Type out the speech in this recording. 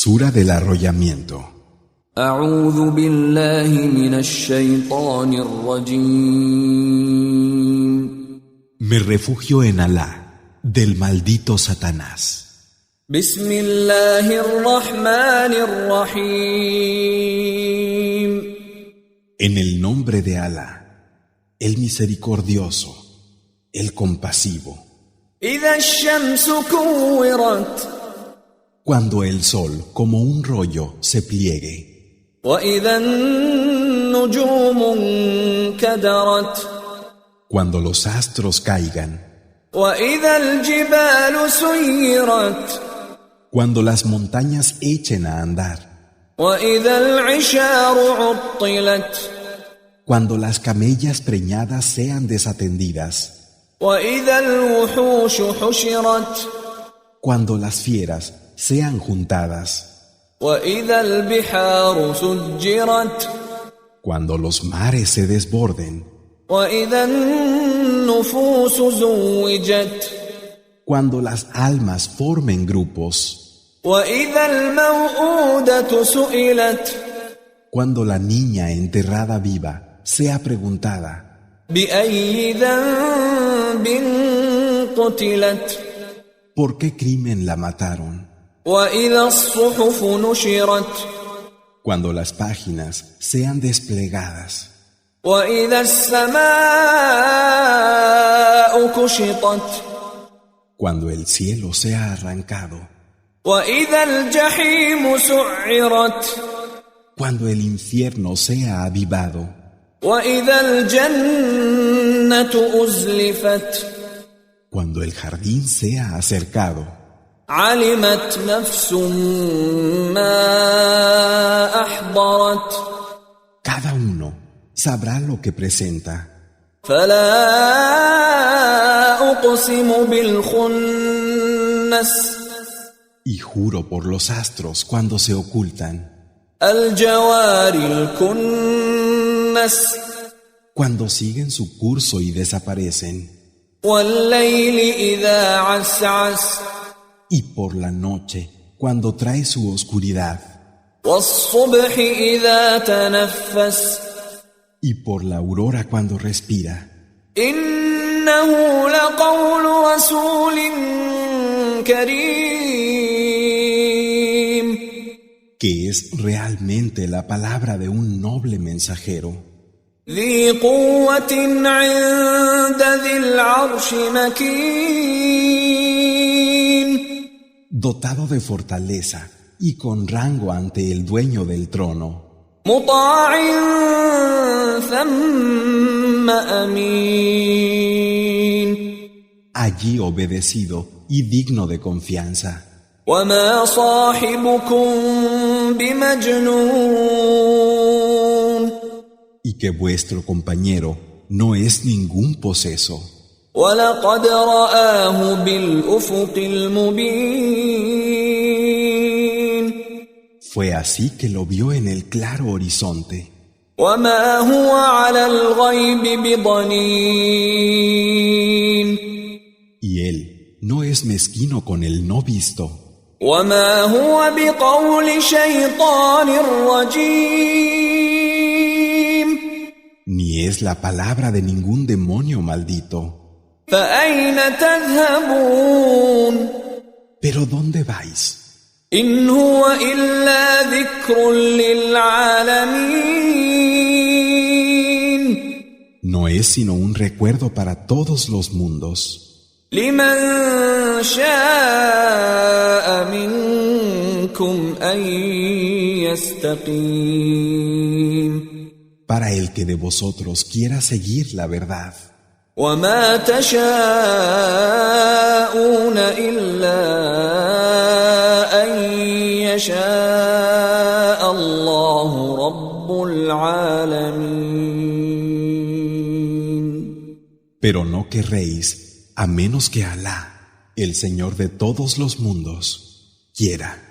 Sura del arrollamiento. أعوذ بالله من الشيطان الرجيم. Me refugio en Alá, del maldito Satanás. بسم الله الرحمن الرحيم. En el nombre de Alá, el misericordioso, el compasivo. إذا الشمس كورت. Cuando el sol, como un rollo, se pliegue. وإذا النجوم انكدرت. Cuando los astros caigan. وإذا الجبال سيرت. Cuando las montañas echen a andar. وإذا العشار عطلت. Cuando las camellas preñadas sean desatendidas. وإذا الوحوش حشرت. Cuando las fieras sean juntadas. وإذا البحار سجرت. Cuando los mares se desborden. وإذا النفوس زوجت. Cuando las almas formen grupos. وإذا الموءودة سئلت. Cuando la niña enterrada viva sea preguntada. بأي ذنب قتلت. ¿Por qué crimen la mataron? وإذا الصحف نشرت. Cuando las páginas sean desplegadas. وإذا السماء كشطت. Cuando el cielo sea arrancado. وإذا الجحيم سعرت. Cuando el infierno sea avivado. وإذا الجنة أزلفت. Cuando el jardín sea acercado. علمت نفس ما أحضرت. Cada uno sabrá lo que presenta. فلا أقسم بالخنس. Y juro por los astros cuando se ocultan. الجوار الكنس. Cuando siguen su curso y desaparecen. والليل إذا عسعس. Y por la noche, cuando trae su oscuridad. والصبح إذا تنفس. Y por la aurora cuando respira. إنه لقول رسول كريم. Que es realmente la palabra de un noble mensajero. ذي قوة عند ذي العرش مكين. Dotado de fortaleza y con rango ante el dueño del trono. مطاع ثم أمين. Allí obedecido y digno de confianza. وما صاحبكم بمجنون. Y que vuestro compañero no es ningún poseso. ولقد رآه بالأفق المبين. Fue así que lo vio en el claro horizonte. وما هو على الغيب بضنين. Y él no es mezquino con el no visto. وما هو بقول شيطان رجيم. Ni es la palabra de ningún demonio maldito. فأين تذهبون. ¿Pero dónde vais? إن هو إلا ذكر للعالمين. No es sino un recuerdo para todos los mundos. لمن شاء منكم أن يستقيم. Para el que de vosotros quiera seguir la verdad. وما تشاءون إلا أن يشاء الله رب العالمين. Pero no querréis a menos que Alá, el Señor de todos los mundos, quiera.